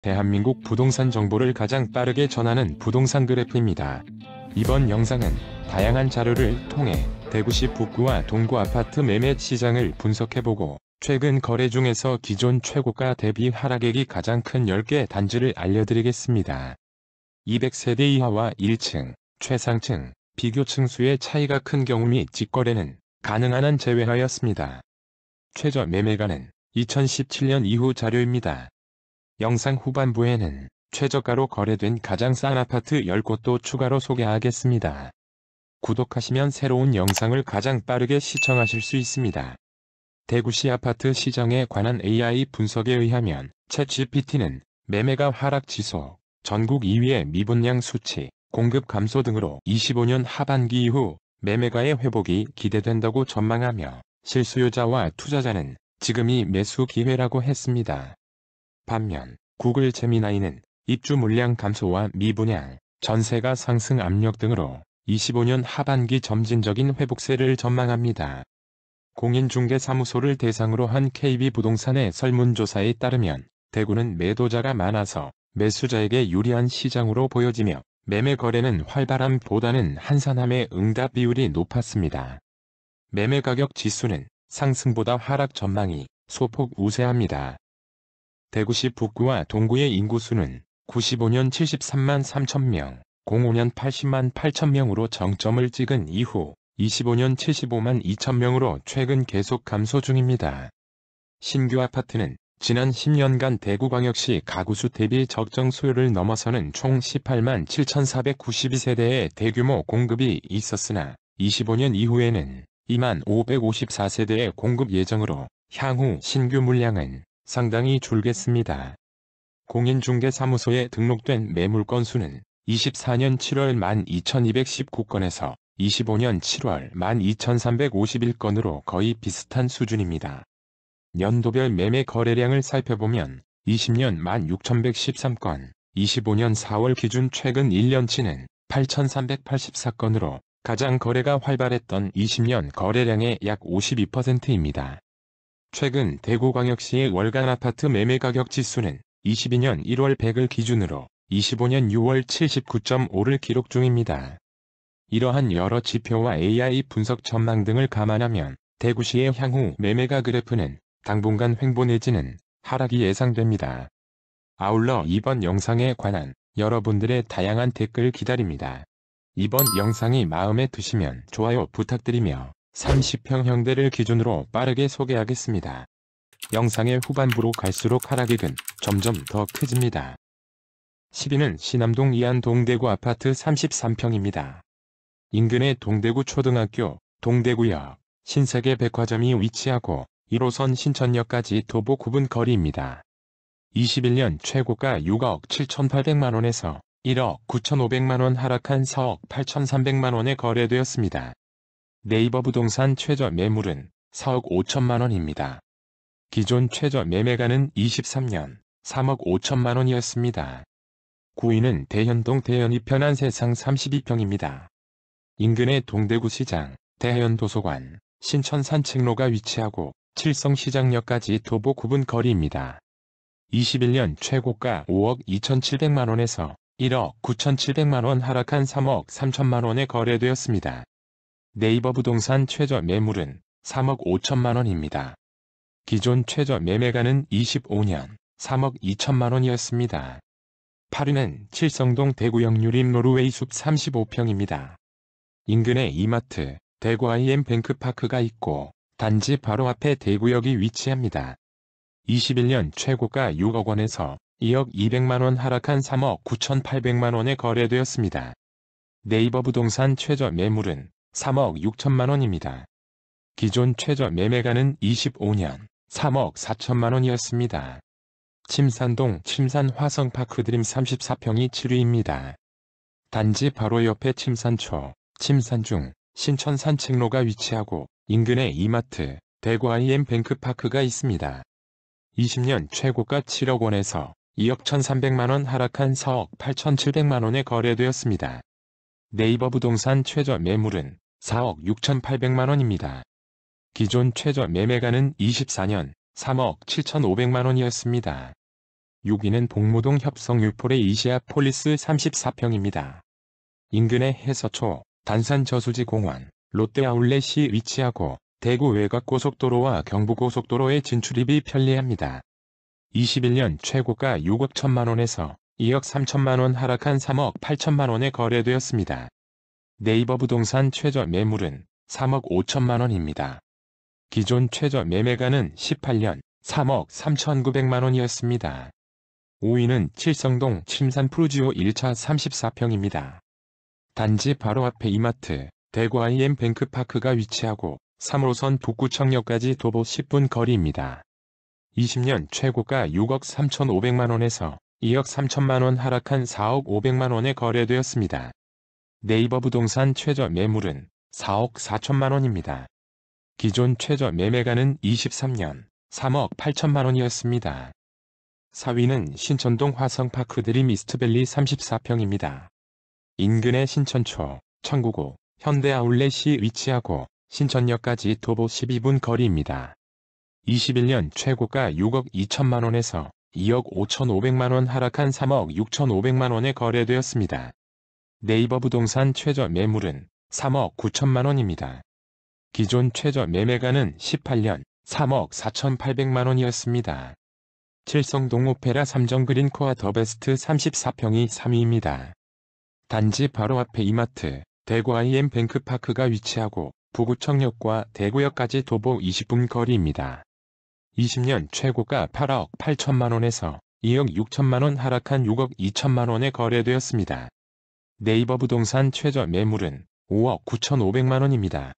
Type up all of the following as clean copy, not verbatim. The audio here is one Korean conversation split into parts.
대한민국 부동산 정보를 가장 빠르게 전하는 부동산 그래프입니다. 이번 영상은 다양한 자료를 통해 대구시 북구와 동구 아파트 매매 시장을 분석해보고 최근 거래 중에서 기존 최고가 대비 하락액이 가장 큰 10개 단지를 알려드리겠습니다. 200세대 이하와 1층, 최상층, 비교층 수의 차이가 큰 경우 및 직거래는 가능한 한 제외하였습니다. 최저 매매가는 2017년 이후 자료입니다. 영상 후반부에는 최저가로 거래된 가장 싼 아파트 10곳도 추가로 소개하겠습니다. 구독하시면 새로운 영상을 가장 빠르게 시청하실 수 있습니다. 대구시 아파트 시장에 관한 AI 분석에 의하면 챗GPT는 매매가 하락 지속, 전국 2위의 미분양 수치, 공급 감소 등으로 25년 하반기 이후 매매가의 회복이 기대된다고 전망하며 실수요자와 투자자는 지금이 매수 기회라고 했습니다. 반면 구글 제미나이는 입주 물량 감소와 미분양, 전세가 상승 압력 등으로 25년 하반기 점진적인 회복세를 전망합니다. 공인중개사무소를 대상으로 한 KB부동산의 설문조사에 따르면 대구는 매도자가 많아서 매수자에게 유리한 시장으로 보여지며 매매 거래는 활발함보다는 한산함의 응답 비율이 높았습니다. 매매 가격 지수는 상승보다 하락 전망이 소폭 우세합니다. 대구시 북구와 동구의 인구수는 95년 73만 3천명, 05년 80만 8천명으로 정점을 찍은 이후 25년 75만 2천명으로 최근 계속 감소 중입니다. 신규 아파트는 지난 10년간 대구광역시 가구수 대비 적정 수요를 넘어서는 총 18만 7,492세대의 대규모 공급이 있었으나 25년 이후에는 2만 554세대의 공급 예정으로 향후 신규 물량은 상당히 줄겠습니다. 공인중개사무소에 등록된 매물 건수는 24년 7월 12,219건에서 25년 7월 12,351건으로 거의 비슷한 수준입니다. 연도별 매매 거래량을 살펴보면 20년 16,113건, 25년 4월 기준 최근 1년치는 8,384건으로 가장 거래가 활발했던 20년 거래량의 약 52%입니다. 최근 대구광역시의 월간 아파트 매매 가격 지수는 22년 1월 100을 기준으로 25년 6월 79.5를 기록 중입니다. 이러한 여러 지표와 AI 분석 전망 등을 감안하면 대구시의 향후 매매가 그래프는 당분간 횡보 내지는 하락이 예상됩니다. 아울러 이번 영상에 관한 여러분들의 다양한 댓글 기다립니다. 이번 영상이 마음에 드시면 좋아요 부탁드리며 30평 형대를 기준으로 빠르게 소개하겠습니다. 영상의 후반부로 갈수록 하락액은 점점 더 커집니다. 10위는 신암동 이안동 대구 아파트 33평입니다. 인근의 동대구 초등학교, 동대구역, 신세계 백화점이 위치하고 1호선 신천역까지 도보 9분 거리입니다. 21년 최고가 6억 7,800만원에서 1억 9,500만원 하락한 4억 8,300만원에 거래되었습니다. 네이버 부동산 최저 매물은 4억 5천만원입니다. 기존 최저 매매가는 23년 3억 5천만원이었습니다. 9위는 대현동 대현이편한 세상 32평입니다. 인근의 동대구시장, 대현도서관, 신천 산책로가 위치하고 칠성시장역까지 도보 9분 거리입니다. 21년 최고가 5억 2,700만원에서 1억 9,700만원 하락한 3억 3천만원에 거래되었습니다. 네이버 부동산 최저 매물은 3억 5천만원입니다. 기존 최저 매매가는 25년 3억 2천만원이었습니다. 8위는 칠성동 대구역 유림 노르웨이 숲 35평입니다. 인근에 이마트, 대구 IM뱅크파크가 있고 단지 바로 앞에 대구역이 위치합니다. 21년 최고가 6억 원에서 2억 200만원 하락한 3억 9,800만원에 거래되었습니다. 네이버 부동산 최저 매물은 3억 6천만원입니다. 기존 최저 매매가는 25년 3억 4천만원이었습니다. 침산동 침산 화성파크 드림 34평이 7위입니다. 단지 바로 옆에 침산초, 침산중, 신천 산책로가 위치하고 인근에 이마트, 대구 IM뱅크파크가 있습니다. 20년 최고가 7억 원에서 2억 1,300만원 하락한 4억 8,700만원에 거래되었습니다. 네이버 부동산 최저 매물은 4억 6,800만원입니다. 기존 최저 매매가는 24년 3억 7,500만원이었습니다. 6위는 복무동 협성 유포레 이시아폴리스 34평입니다. 인근의 해서초, 단산저수지공원, 롯데아울렛이 위치하고 대구 외곽고속도로와 경부고속도로의 진출입이 편리합니다. 21년 최고가 6억 1천만원에서 2억 3천만원 하락한 3억 8천만원에 거래되었습니다. 네이버 부동산 최저 매물은 3억 5천만원입니다. 기존 최저 매매가는 18년 3억 3,900만원이었습니다. 5위는 칠성동 침산 푸르지오 1차 34평입니다. 단지 바로 앞에 이마트, 대구 IM뱅크파크가 위치하고 3호선 북구청역까지 도보 10분 거리입니다. 20년 최고가 6억 3,500만원에서 2억 3천만원 하락한 4억 500만원에 거래되었습니다. 네이버 부동산 최저 매물은 4억 4천만원입니다. 기존 최저 매매가는 23년 3억 8천만원이었습니다. 4위는 신천동 화성파크 드림 이스트밸리 34평입니다. 인근의 신천초, 청구고, 현대아울렛이 위치하고 신천역까지 도보 12분 거리입니다. 21년 최고가 6억 2천만원에서 2억 5,500만원 하락한 3억 6,500만원에 거래되었습니다. 네이버 부동산 최저 매물은 3억 9천만원입니다. 기존 최저 매매가는 18년 3억 4,800만원이었습니다. 칠성동 오페라 삼정그린코아 더베스트 34평이 3위입니다. 단지 바로 앞에 이마트, 대구 IM뱅크파크가 위치하고 부구청역과 대구역까지 도보 20분 거리입니다. 20년 최고가 8억 8천만원에서 2억 6천만원 하락한 6억 2천만원에 거래되었습니다. 네이버 부동산 최저 매물은 5억 9,500만원입니다.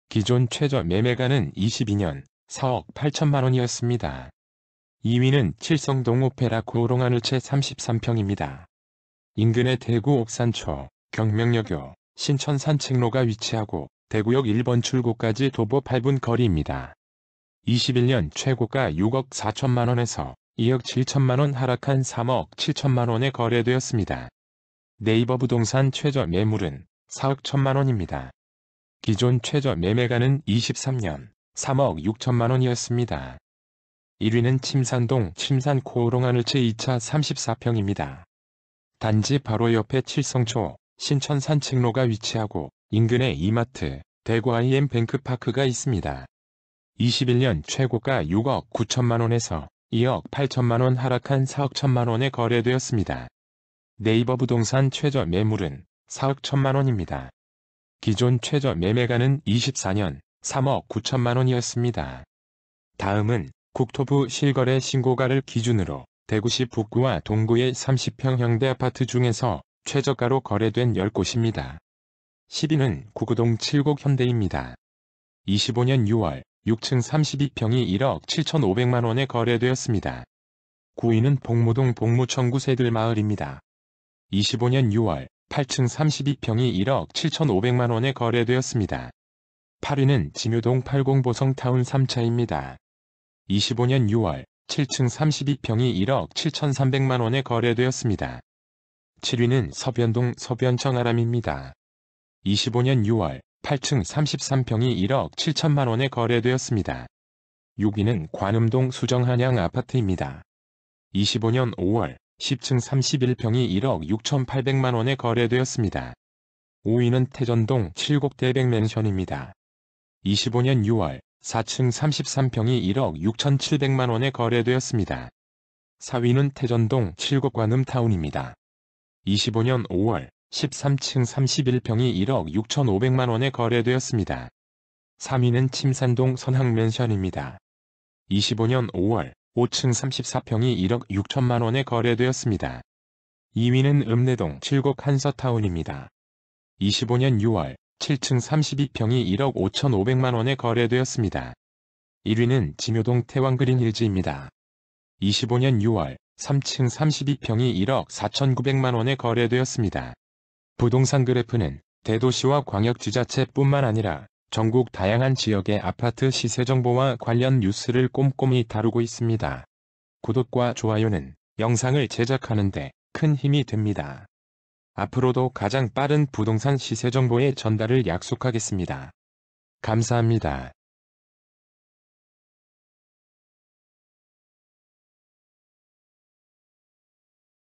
기존 최저 매매가는 22년 4억 8천만원이었습니다. 2위는 칠성동 오페라 고롱하늘채 33평입니다. 인근의 대구 옥산초, 경명여교, 신천 산책로가 위치하고 대구역 1번 출구까지 도보 8분 거리입니다. 21년 최고가 6억 4천만원에서 2억 7천만원 하락한 3억 7천만원에 거래되었습니다. 네이버 부동산 최저 매물은 4억 1천만원입니다. 기존 최저 매매가는 23년 3억 6천만원이었습니다. 1위는 침산동 침산 고롱하늘채 2차 34평입니다. 단지 바로 옆에 칠성초, 신천 산책로가 위치하고 인근에 이마트, 대구 IM뱅크파크가 있습니다. 21년 최고가 6억 9천만원에서 2억 8천만원 하락한 4억 천만원에 거래되었습니다. 네이버 부동산 최저 매물은 4억 천만원입니다. 기존 최저 매매가는 24년 3억 9천만원이었습니다. 다음은 국토부 실거래 신고가를 기준으로 대구시 북구와 동구의 30평 현대 아파트 중에서 최저가로 거래된 10곳입니다. 10위는 구구동 7곡 현대입니다. 25년 6월 6층 32평이 1억 7,500만원에 거래되었습니다. 9위는 복무동 복무청구 새들마을입니다. 25년 6월 8층 32평이 1억 7,500만원에 거래되었습니다. 8위는 진유동 80보성타운 3차입니다. 25년 6월 7층 32평이 1억 7,300만원에 거래되었습니다. 7위는 서변동 서변청아람입니다. 25년 6월 8층 33평이 1억 7천만원에 거래되었습니다. 6위는 관음동 수정한양 아파트입니다. 25년 5월 10층 31평이 1억 6,800만원에 거래되었습니다. 5위는 태전동 7곡 대백맨션입니다. 25년 6월 4층 33평이 1억 6,700만원에 거래되었습니다. 4위는 태전동 7곡 관음타운입니다. 25년 5월 13층 31평이 1억 6,500만원에 거래되었습니다. 3위는 침산동 선항맨션입니다. 25년 5월 5층 34평이 1억 6천만원에 거래되었습니다. 2위는 읍내동 7곡 한서타운입니다. 25년 6월 7층 32평이 1억 5,500만원에 거래되었습니다. 1위는 진효동 태왕그린힐즈입니다. 25년 6월 3층 32평이 1억 4,900만원에 거래되었습니다. 부동산 그래프는 대도시와 광역지자체뿐만 아니라 전국 다양한 지역의 아파트 시세 정보와 관련 뉴스를 꼼꼼히 다루고 있습니다. 구독과 좋아요는 영상을 제작하는 데 큰 힘이 됩니다. 앞으로도 가장 빠른 부동산 시세 정보의 전달을 약속하겠습니다. 감사합니다.